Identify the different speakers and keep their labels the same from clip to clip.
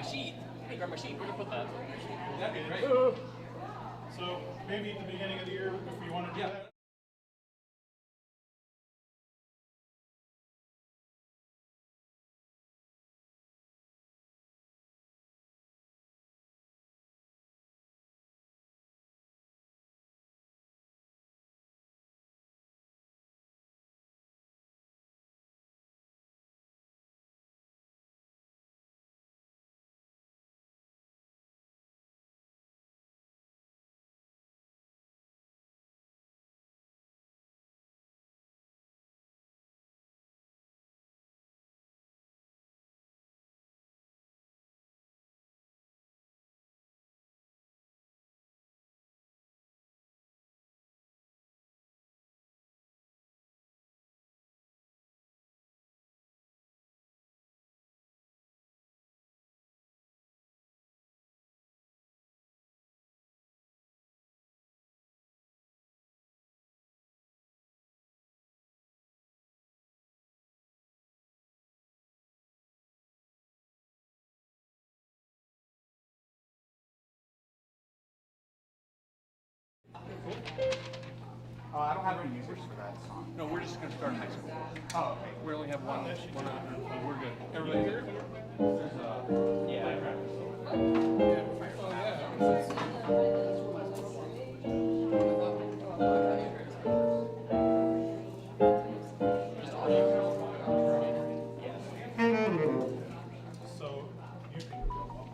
Speaker 1: sheet. Hey, grab my sheet. Where do you put that?
Speaker 2: That'd be great.
Speaker 3: So maybe at the beginning of the year, if you want to do that. I don't have any users for that song.
Speaker 2: No, we're just going to start high school.
Speaker 3: Oh, okay.
Speaker 2: We only have one. We're good. Everybody here?
Speaker 3: So you can go up.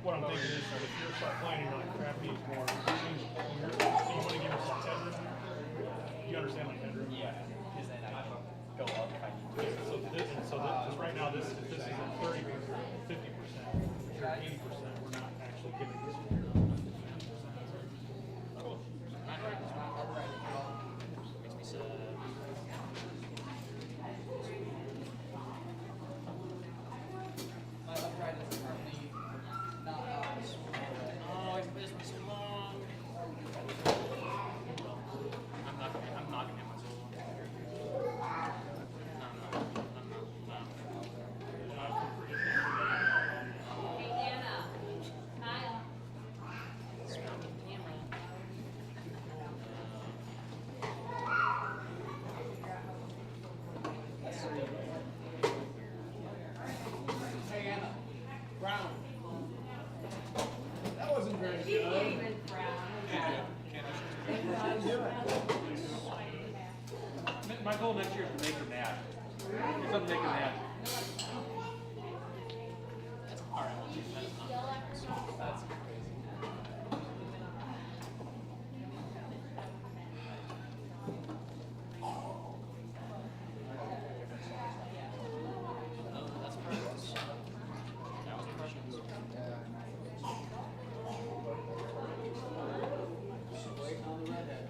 Speaker 3: What I'm thinking is that if you're playing and you're like crappy, it's more so you want to give yourself headroom. You understand like headroom?
Speaker 1: Yeah, because then I can go up if I need to.
Speaker 3: So this right now, this is at 30, 50%. If you're at 80%, we're not actually giving this.
Speaker 1: Makes me sad.
Speaker 4: My upright is currently not
Speaker 1: Oh, it's been so long. I'm not gonna hit my soul.
Speaker 5: Hey, Anna. Kyle.
Speaker 1: Smell the camera.
Speaker 4: Hey, Anna. Brown. That wasn't very
Speaker 5: She
Speaker 4: good.
Speaker 5: can't even frown.
Speaker 2: My goal next year is to make her mad. If I'm making mad.
Speaker 1: That's crazy. Oh, that's perfect. That was perfect.
Speaker 4: Waiting on the redhead.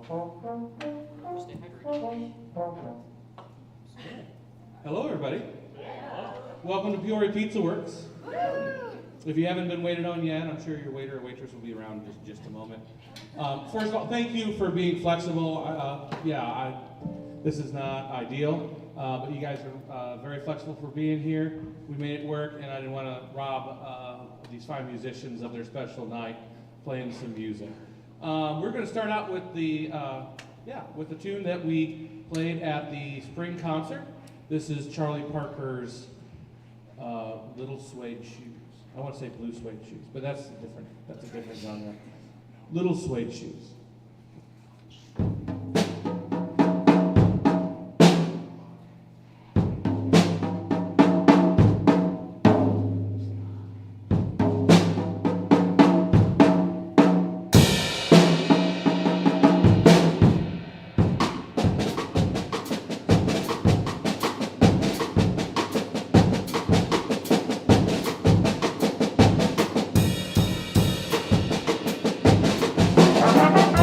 Speaker 1: Stay hydrated.
Speaker 6: Hello, everybody. Welcome to Peoria Pizza Works. If you haven't been waited on yet, I'm sure your waiter or waitress will be around in just a moment. First of all, thank you for being flexible. This is not ideal, but you guys are very flexible for being here. We made it work, and I didn't want to rob these fine musicians of their special night playing some music. We're going to start out with the tune that we played at the spring concert. This is Charlie Parker's Little Suede Shoes. I want to say Blue Suede Shoes, but that's a different genre. Little Suede Shoes.
Speaker 7: Thank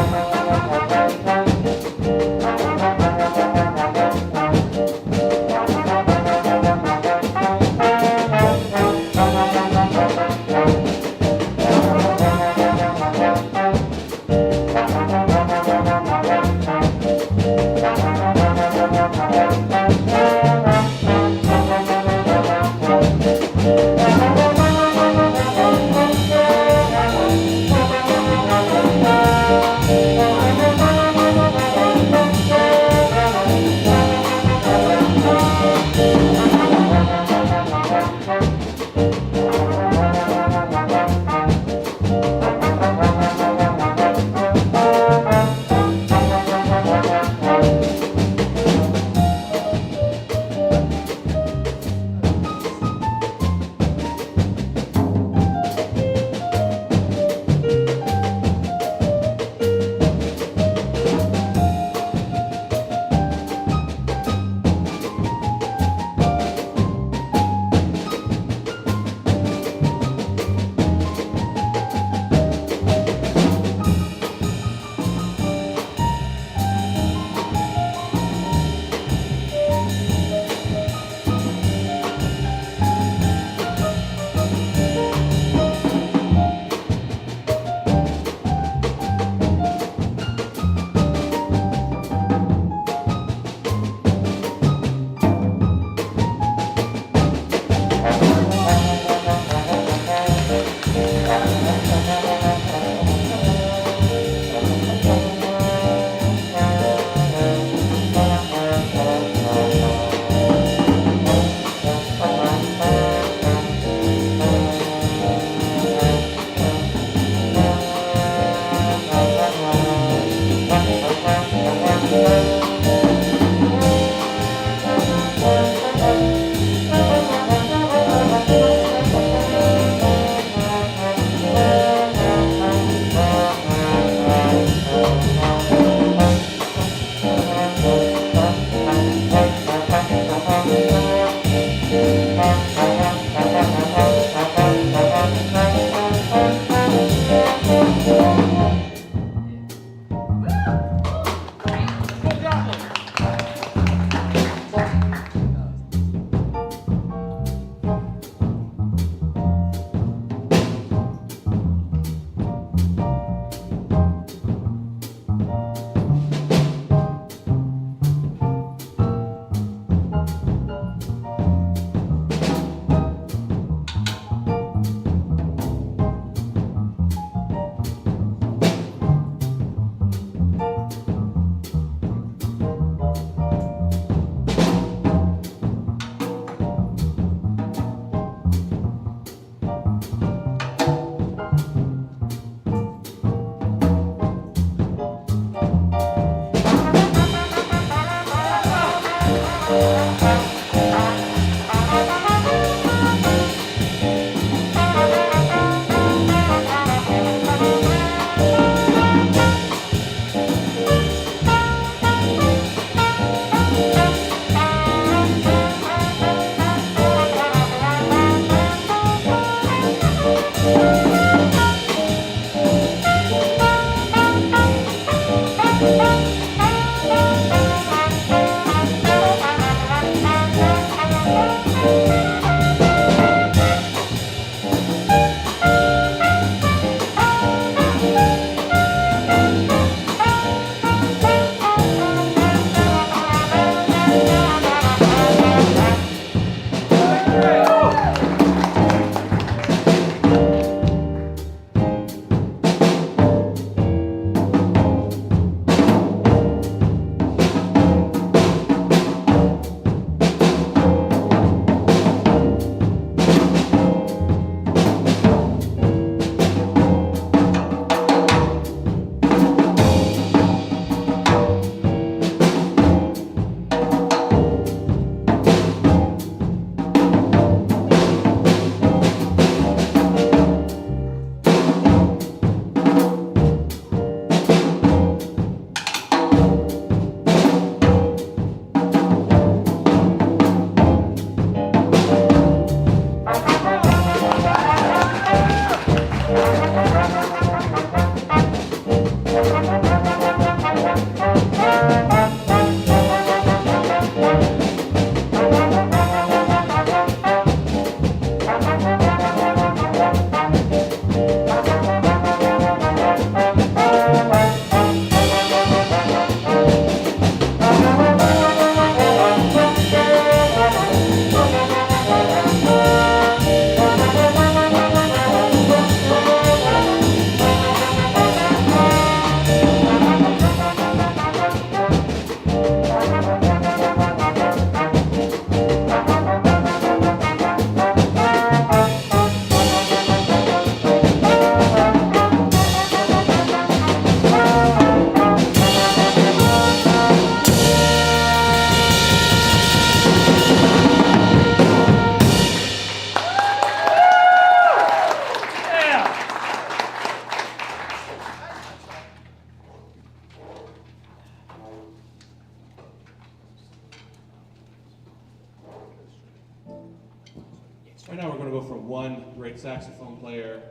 Speaker 6: Right now we're going to go from one great saxophone player,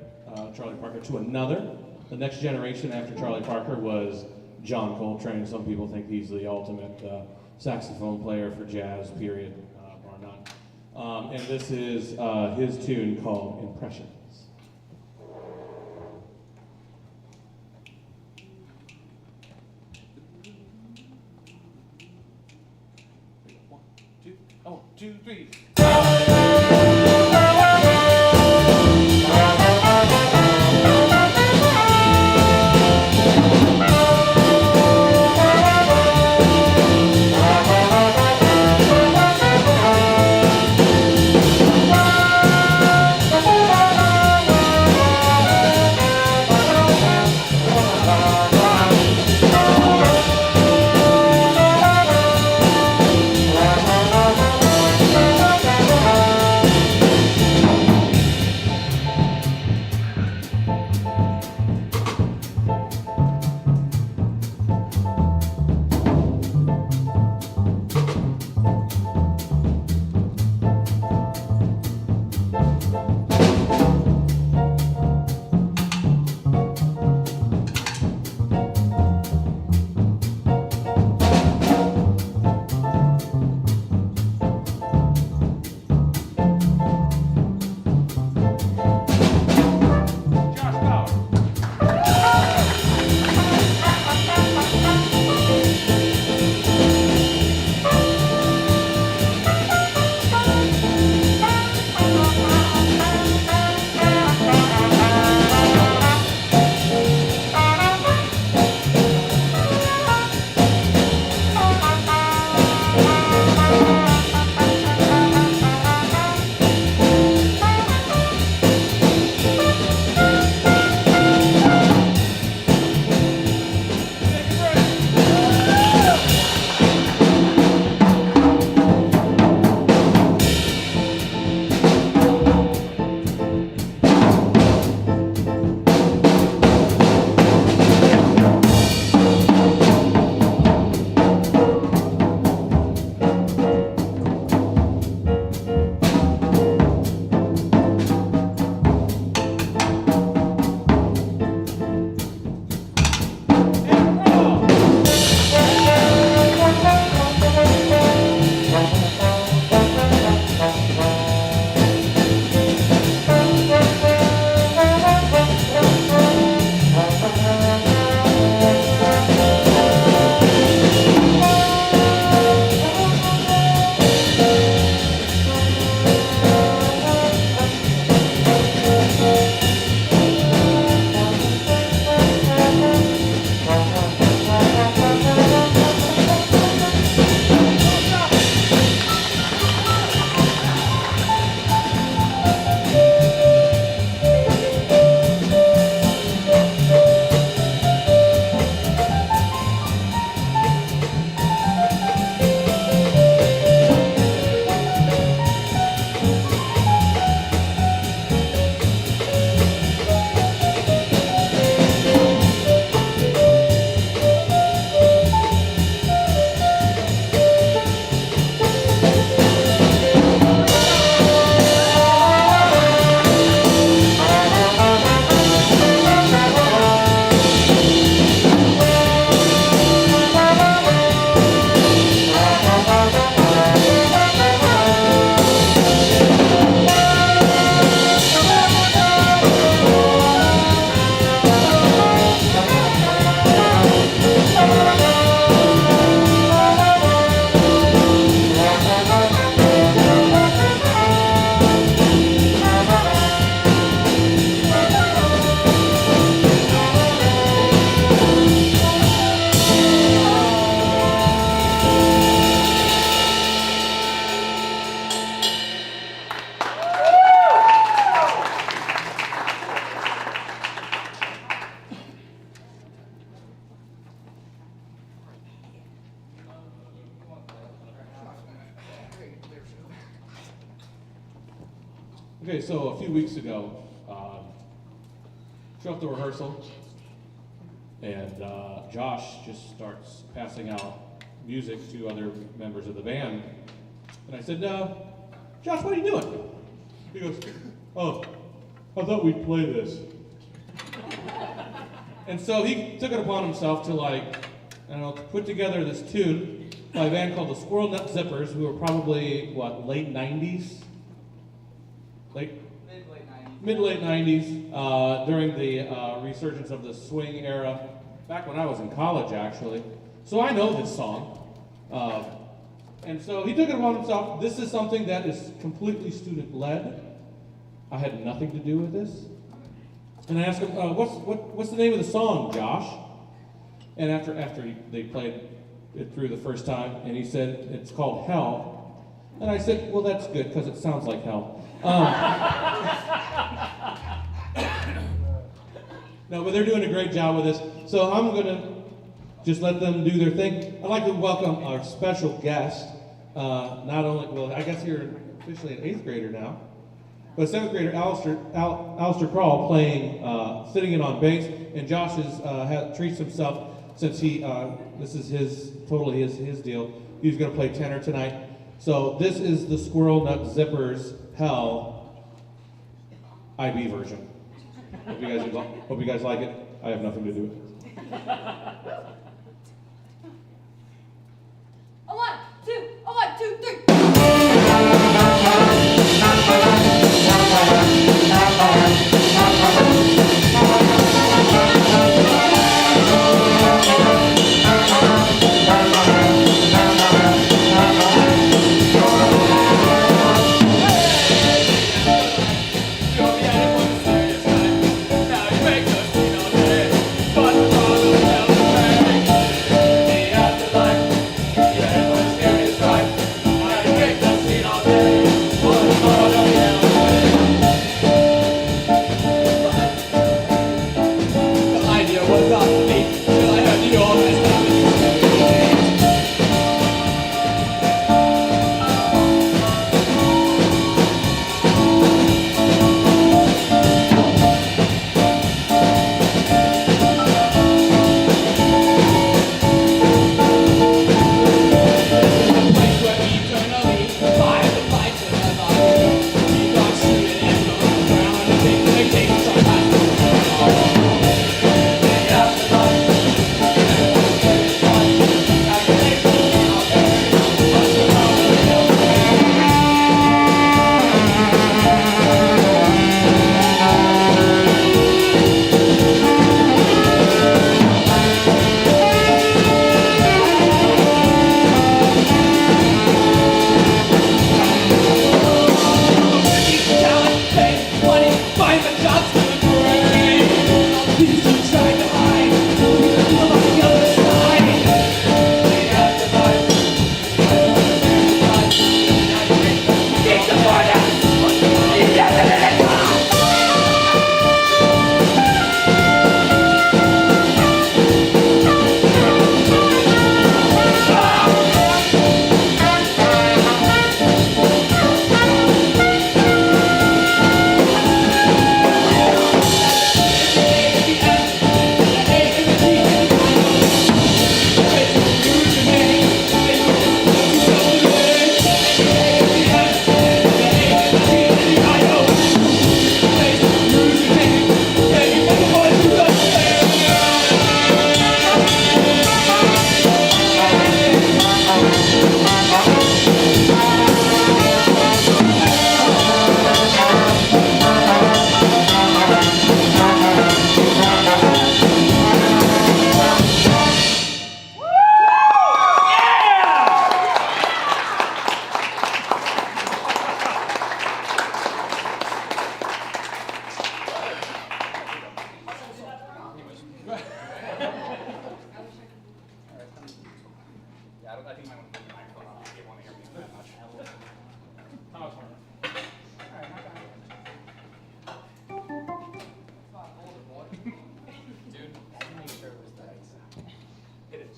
Speaker 6: Charlie Parker, to another. The next generation after Charlie Parker was John Coltrane. Some people think he's the ultimate saxophone player for jazz, period, bar none. And this is his tune called Impressions.
Speaker 2: One, two, oh, 2, 3.
Speaker 6: Okay, so a few weeks ago, show up to rehearsal, and Josh just starts passing out music to other members of the band. And I said, Josh, what are you doing? He goes, oh, I thought we'd play this. And so he took it upon himself to to put together this tune by a band called the Squirrel Nut Zippers, who were probably, late 90s? Mid-late 90s, during the resurgence of the swing era, back when I was in college, actually. So I know this song. And so he took it upon himself. This is something that is completely student-led. I had nothing to do with this. And I asked him, what's the name of the song, Josh? And after they played it through the first time, and he said, it's called Hell. And I said, well, that's good, because it sounds like hell. No, but they're doing a great job with this. So I'm going to just let them do their thing. I'd like to welcome our special guest. Not only, well, I guess you're officially an 8th grader now, but 7th grader Alistair Crawl playing, sitting in on bass, and Josh treats himself since this is totally his deal. He's going to play tenor tonight. So this is the Squirrel Nut Zippers Hell IB version. Hope you guys like it. I have nothing to do with it.
Speaker 5: A one, two, three.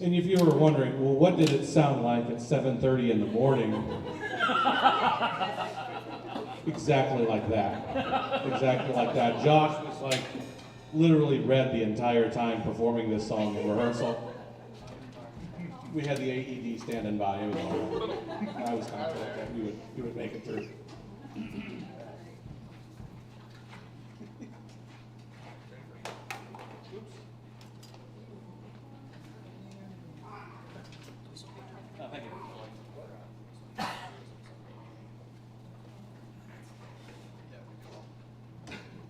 Speaker 6: And if you were wondering, well, what did it sound like at 7:30 in the morning? Exactly like that. Exactly like that. Josh was literally read the entire time performing this song in rehearsal. We had the AED standing by. It was all right. I was confident that we would make it through.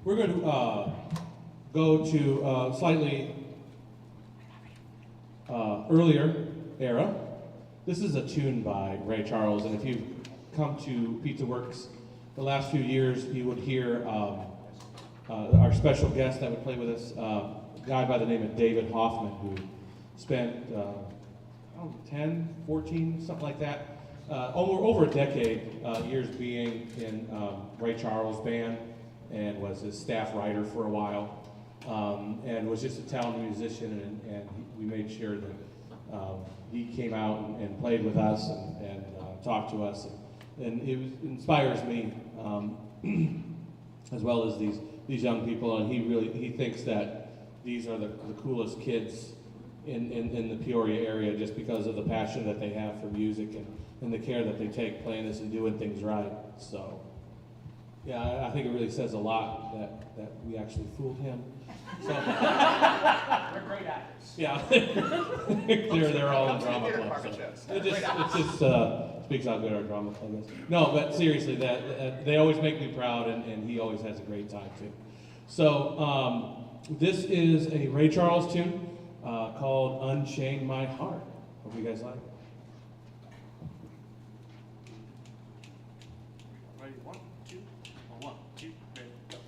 Speaker 6: We're going to go to slightly earlier era. This is a tune by Ray Charles, and if you've come to Pizza Works the last few years, you would hear our special guest that would play with us, a guy by the name of David Hoffman, who spent 10, 14, something like that, over a decade, years being in Ray Charles' band, and was his staff writer for a while, and was just a talented musician, and we made sure that he came out and played with us and talked to us, and it inspires me as well as these young people, and he thinks that these are the coolest kids in the Peoria area just because of the passion that they have for music and the care that they take playing this and doing things right. So, yeah, I think it really says a lot that we actually fooled him. So,
Speaker 2: They're great actors.
Speaker 6: yeah, they're all in drama club. So. It just speaks how good our drama club is. No, but seriously, that they always make me proud, and he always has a great time too. So this is a Ray Charles tune called "Unchain My Heart." Hope you guys like it.
Speaker 2: Ready? 1, 2, 1, 2, ready, go.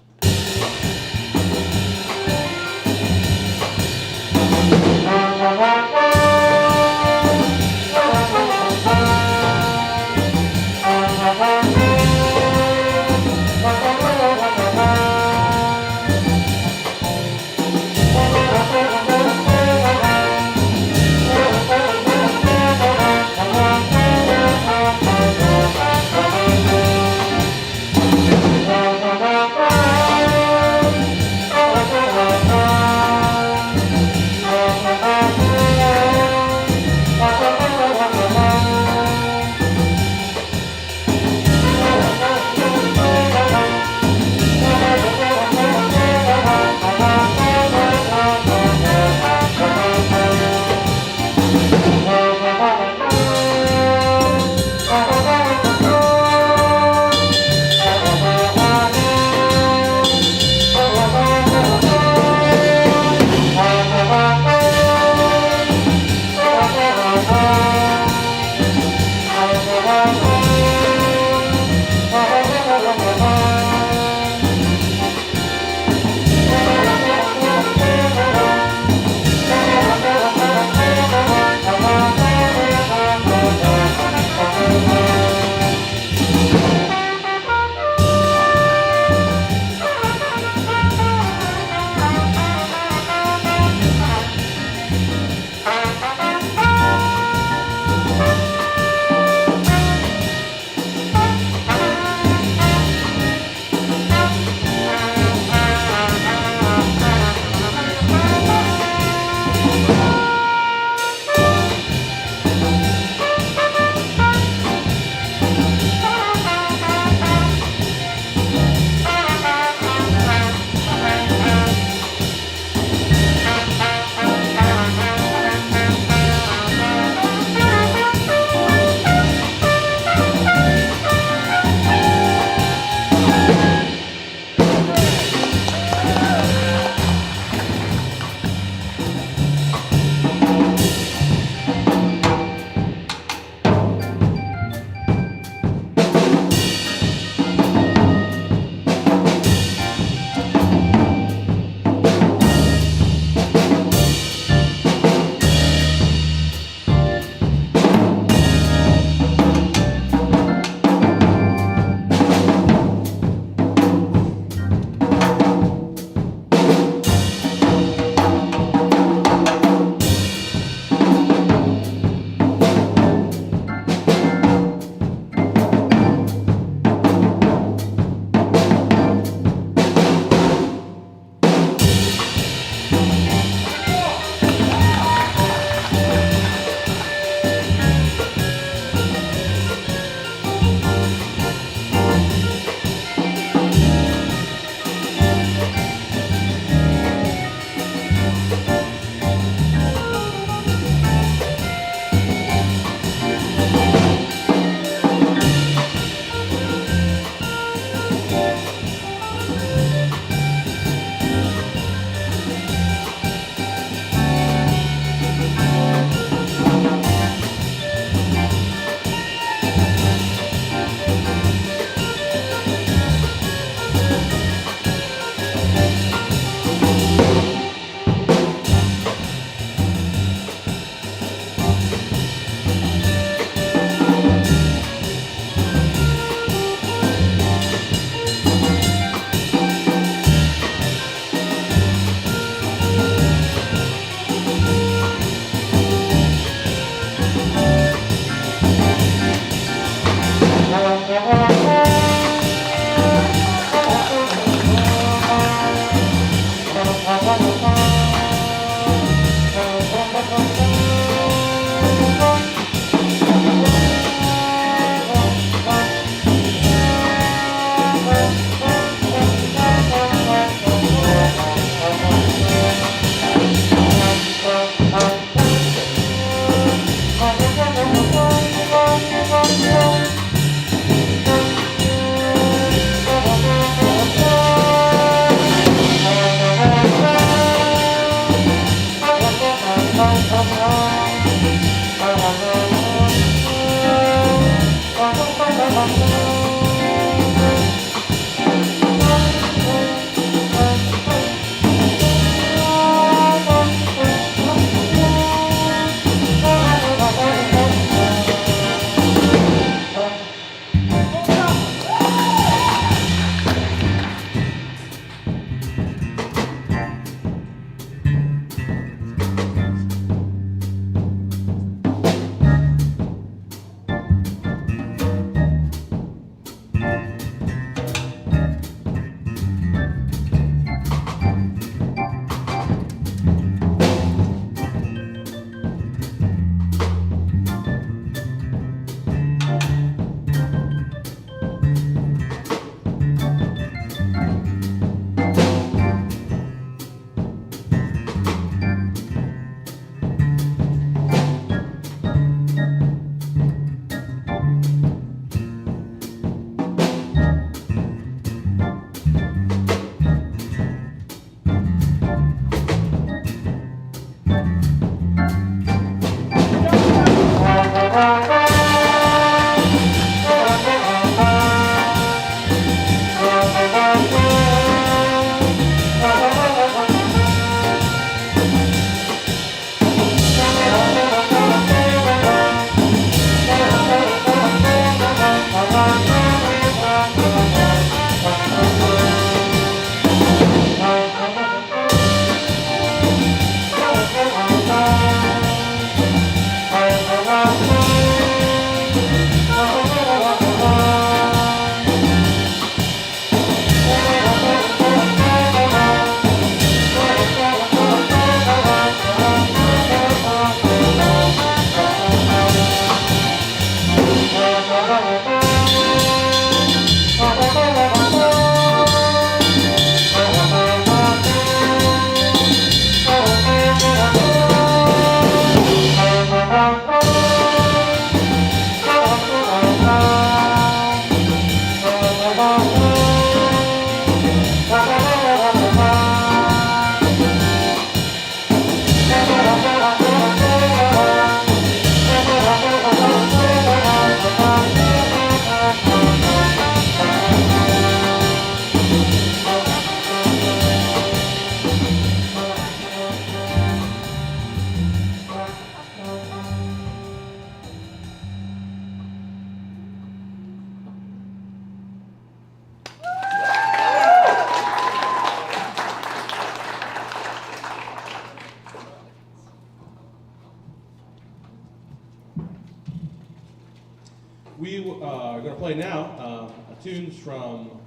Speaker 6: We are going to play now tunes from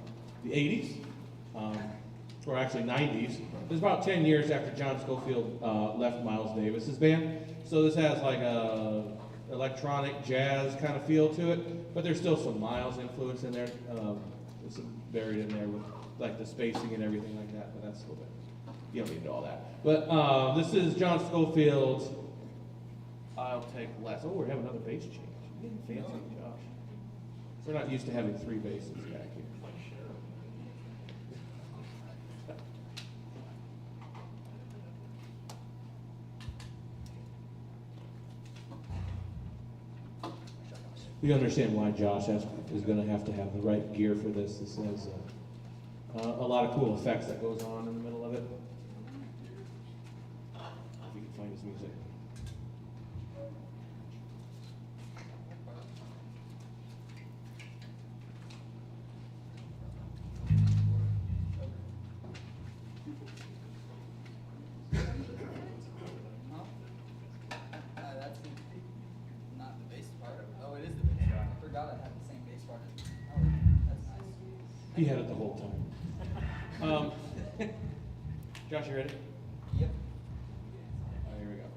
Speaker 6: the 80s, or actually 90s. This is about 10 years after John Scofield left Miles Davis's band. So this has like a electronic jazz kind of feel to it, but there's still some Miles influence in there. There's some buried in there with like the spacing and everything like that, but that's a little bit, you don't need to know all that. But this is John Scofield's I'll Take Less. Oh, we're having another bass change. You're getting fancy, Josh. We're not used to having 3 basses back here. You understand why Josh is going to have the right gear for this. This has a lot of cool effects that goes on in the middle of it. If you can find his music.
Speaker 4: That's not the bass part. Oh, it is the bass part. I forgot I had the same bass part. Oh, that's nice.
Speaker 6: He had it the whole time. Josh, you ready?
Speaker 4: Yep.
Speaker 6: All right, here we go.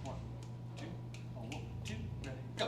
Speaker 2: One, two, ready, go.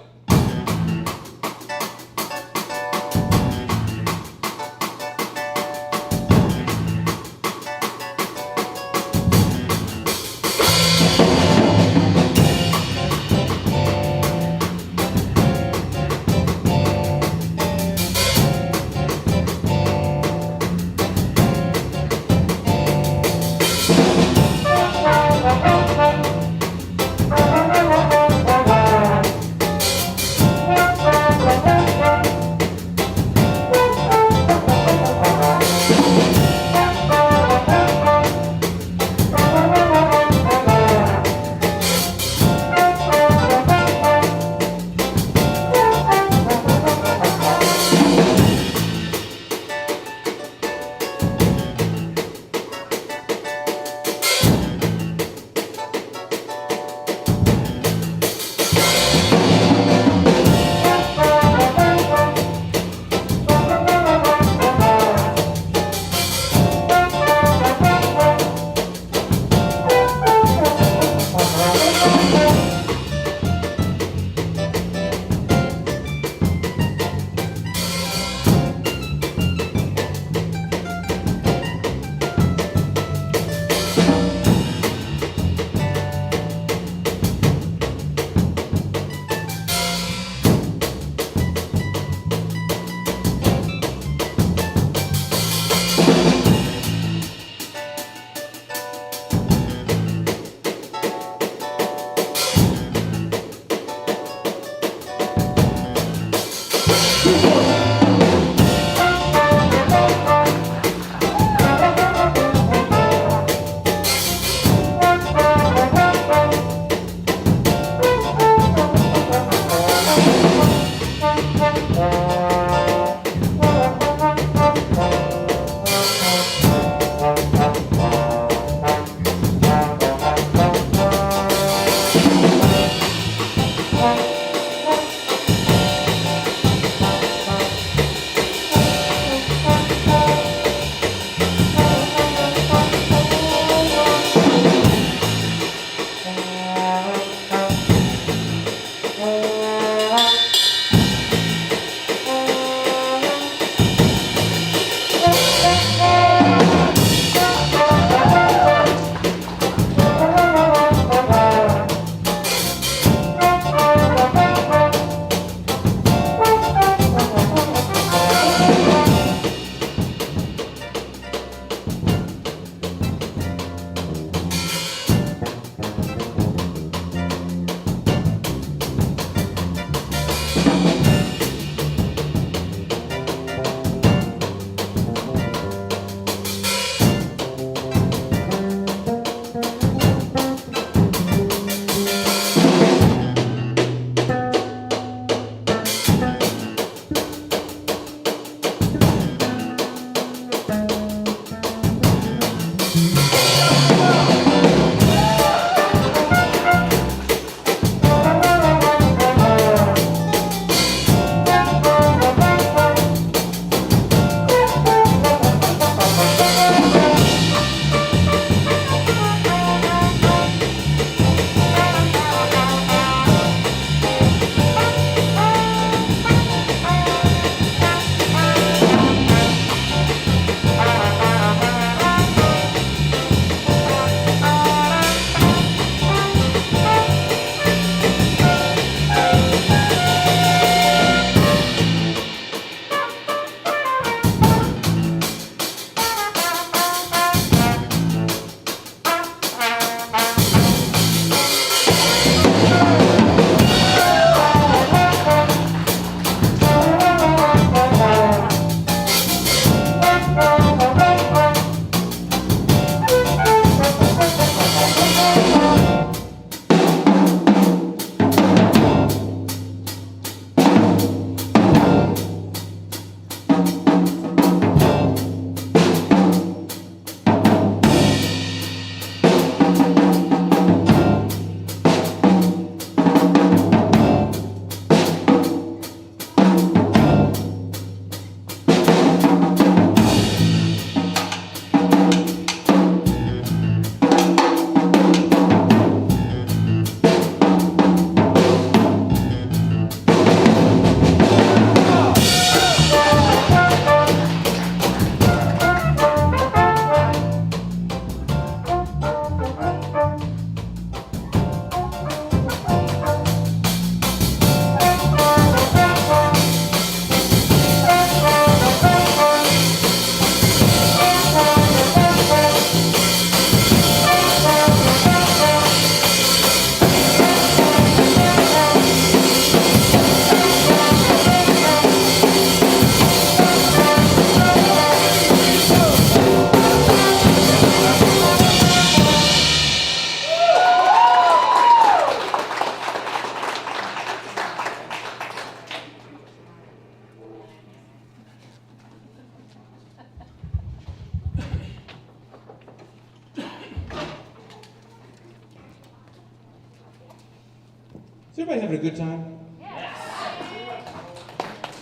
Speaker 6: Is everybody having a good time?
Speaker 1: Yes.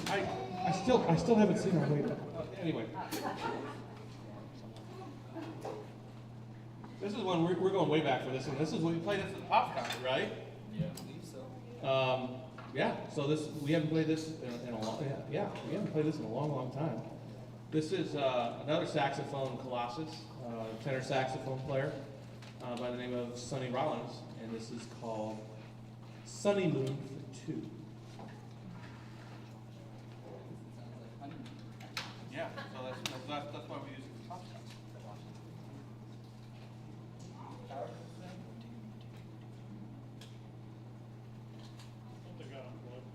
Speaker 6: I still haven't seen our waiter. Anyway. This is one, we're going way back for this one. This is when we played this at the Pops concert, right?
Speaker 4: Yeah, I believe so.
Speaker 6: Yeah, so we haven't played this in a long, we haven't played this in a long, long time. This is another saxophone colossus, tenor saxophone player by the name of Sonny Rollins, and this is called Sunny Moon for Two.
Speaker 4: Sounds like honeymoon.
Speaker 6: Yeah, so that's why we use it for Pops concert.
Speaker 4: Power.
Speaker 3: Something got unplugged.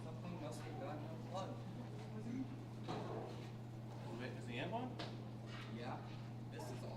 Speaker 4: Something must have gotten unplugged.
Speaker 6: Is the amp on?
Speaker 4: Yeah, this is all.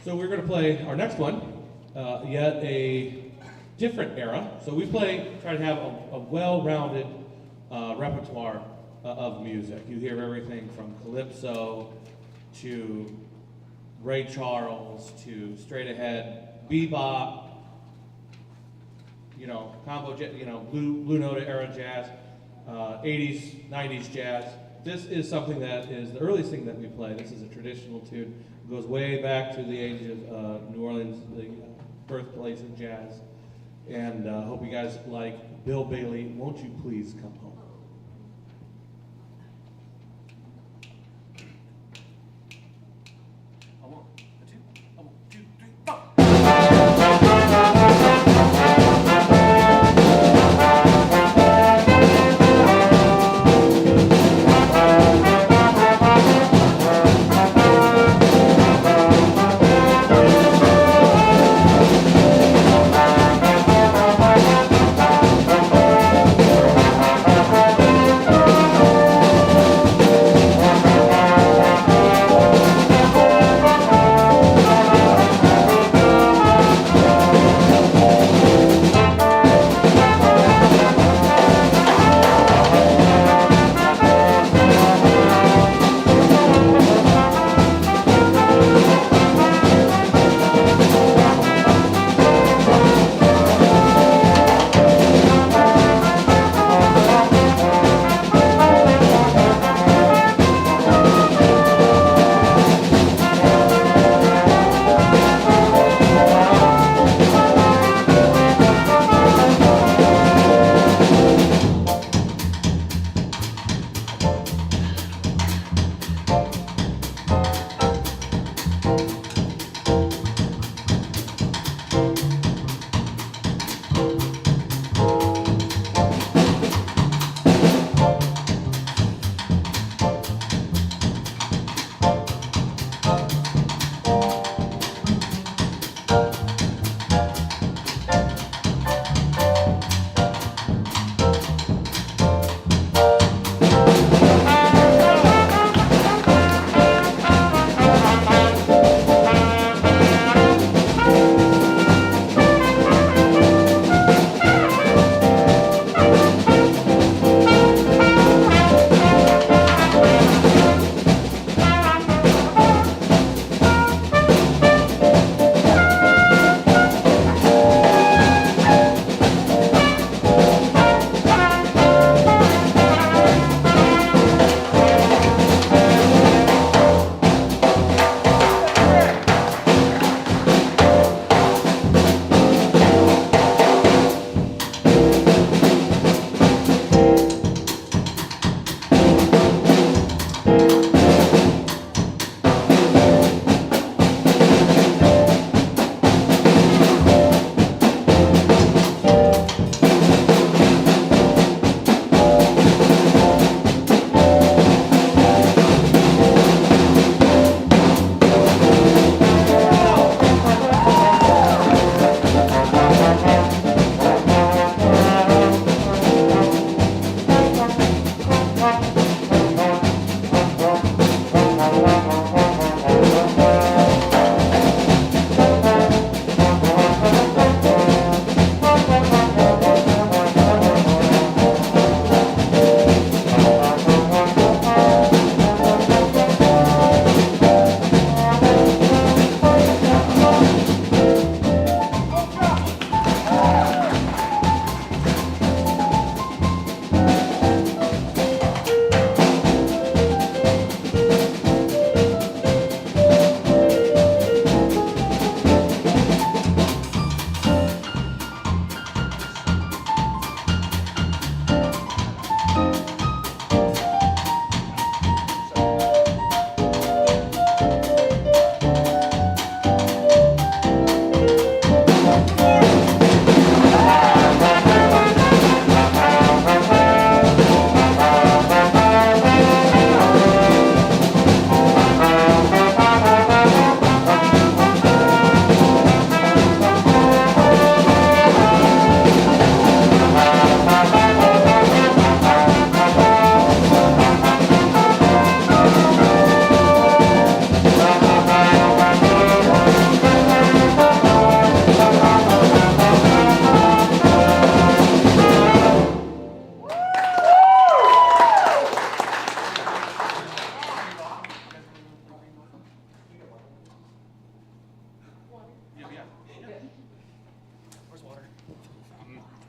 Speaker 6: So we're going to play our next one, yet a different era. So we try to have a well-rounded repertoire of music. You hear everything from calypso to Ray Charles to straight ahead bebop, combo, blue note era jazz, 80s, 90s jazz. This is something that is the earliest thing that we play. This is a traditional tune. It goes way back to the age of New Orleans, the birthplace of jazz. And hope you guys like Bill Bailey, Won't You Please Come Home.
Speaker 7: Thank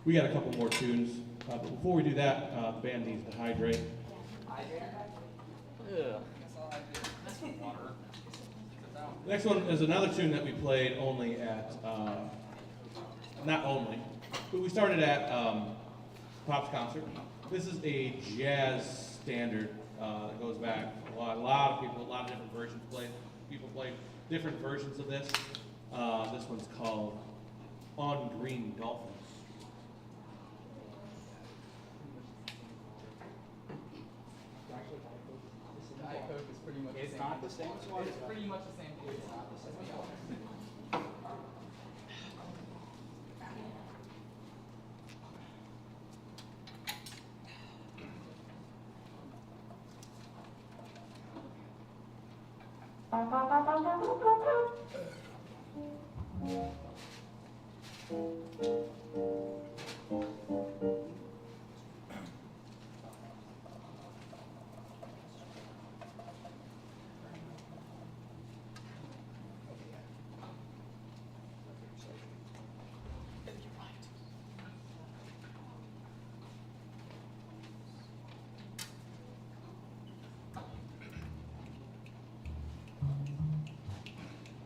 Speaker 6: We got a couple more tunes, but before we do that, the band needs to hydrate.
Speaker 4: That's all I do. That's some water.
Speaker 6: The next one is another tune that we played only at, not only, but we started at Pop's concert. This is a jazz standard that goes back a lot of people, a lot of different versions played. People played different versions of this. This one's called On Green Dolphins.
Speaker 4: Diet Coke is pretty much
Speaker 2: It's
Speaker 4: the same.
Speaker 2: not the same as Schwarz.
Speaker 4: It's pretty much the same thing. It's not the same.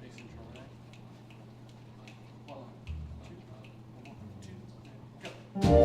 Speaker 1: Bass intro, right? 1, 2, 1, 2, go.
Speaker 7: Thank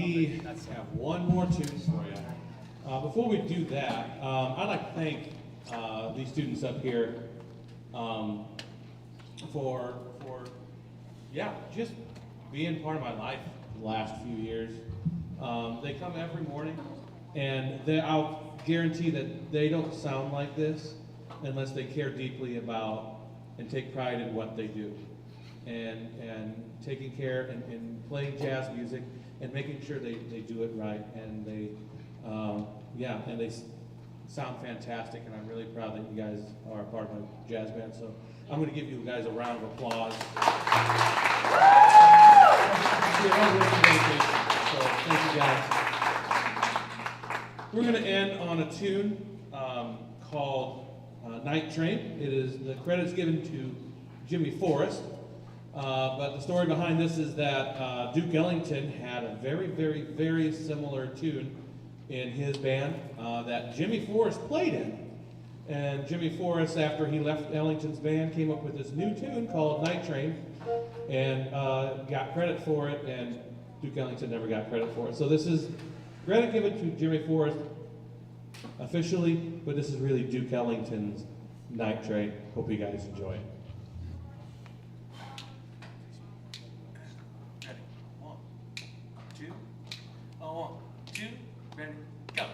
Speaker 6: we have one more tune for you. Before we do that, I'd like to thank these students up here for just being part of my life the last few years. They come every morning, and I'll guarantee that they don't sound like this unless they care deeply about and take pride in what they do, and taking care and playing jazz music and making sure they do it right, and they sound fantastic, and I'm really proud that you guys are a part of my jazz band. So I'm going to give you guys a round of applause. So thank you guys. We're going to end on a tune called Night Train. The credit's given to Jimmy Forrest, but the story behind this is that Duke Ellington had a very, very, very similar tune in his band that Jimmy Forrest played in. And Jimmy Forrest, after he left Ellington's band, came up with this new tune called Night Train, and got credit for it, and Duke Ellington never got credit for it. So this is credit given to Jimmy Forrest officially, but this is really Duke Ellington's Night Train. Hope you guys enjoy it.
Speaker 2: Ready? 1, 2, 1, 2, ready, go.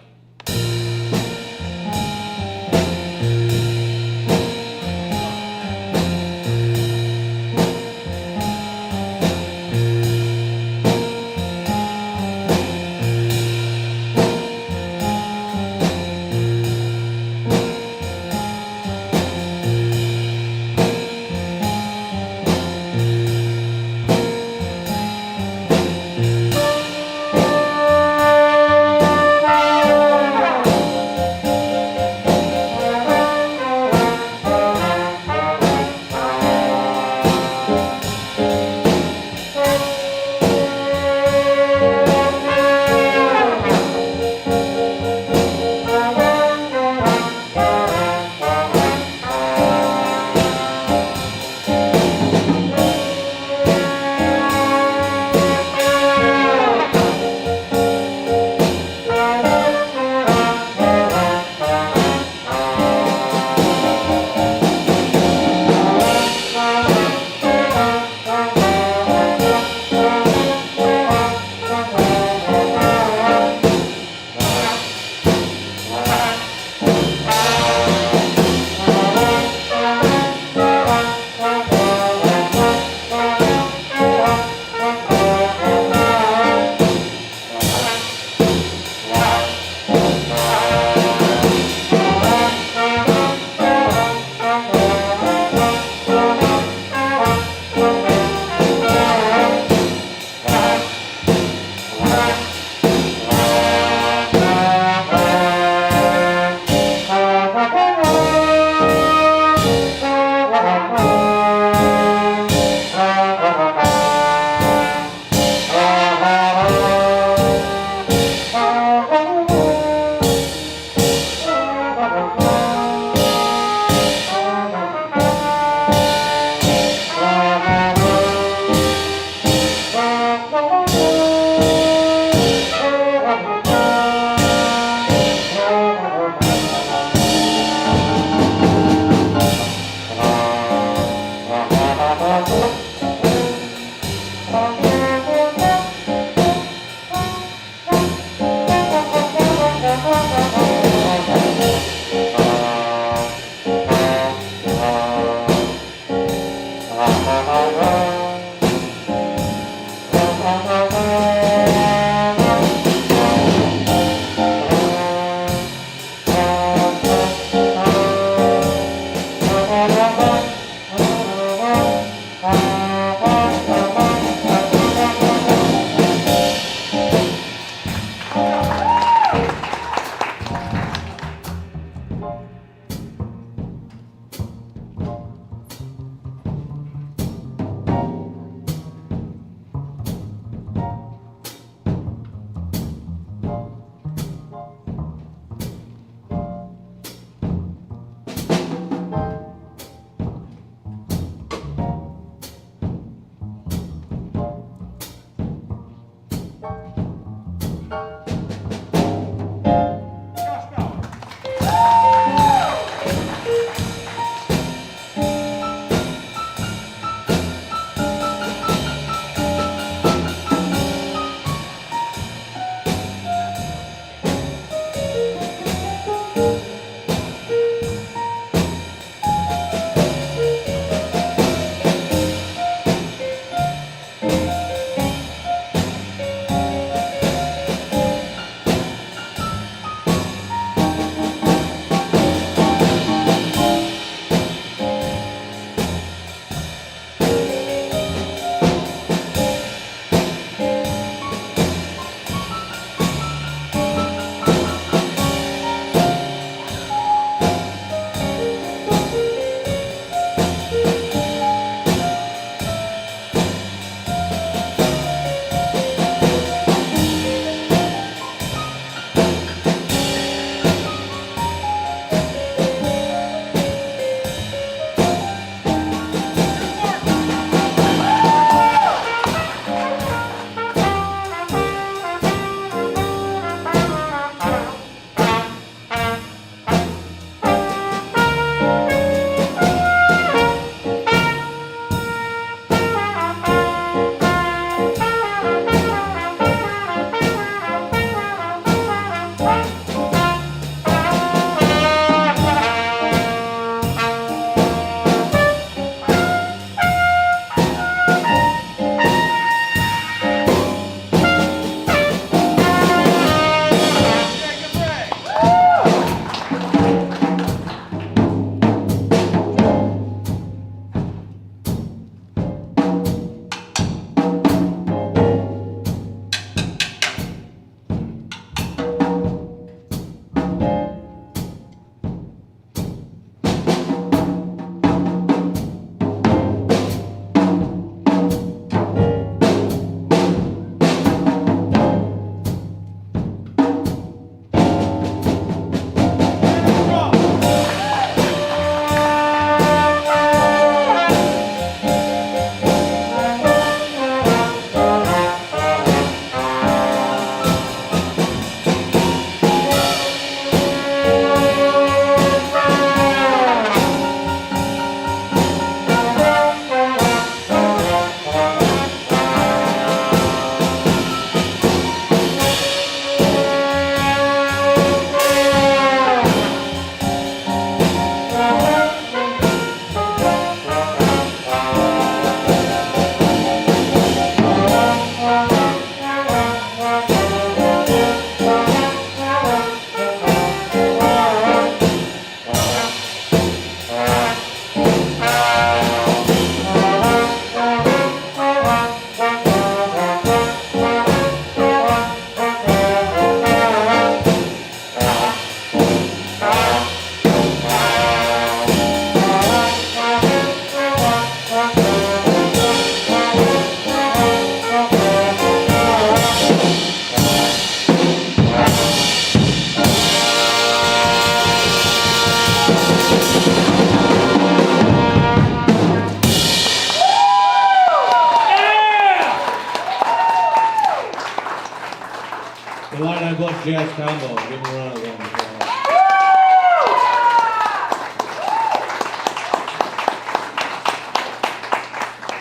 Speaker 6: Grand Bluff Jazz Combo. Give them a round of applause.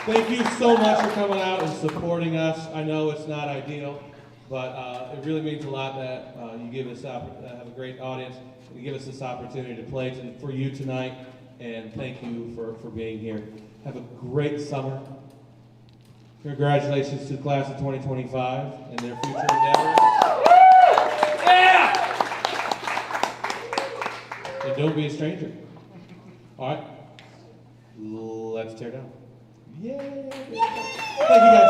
Speaker 6: Thank you so much for coming out and supporting us. I know it's not ideal, but it really means a lot that you give us have a great audience. You give us this opportunity to play for you tonight, and thank you for being here. Have a great summer. Congratulations to the class of 2025 and their future endeavors.
Speaker 2: Yeah!
Speaker 6: And don't be a stranger. All right, let's tear down. Yay! Thank you guys.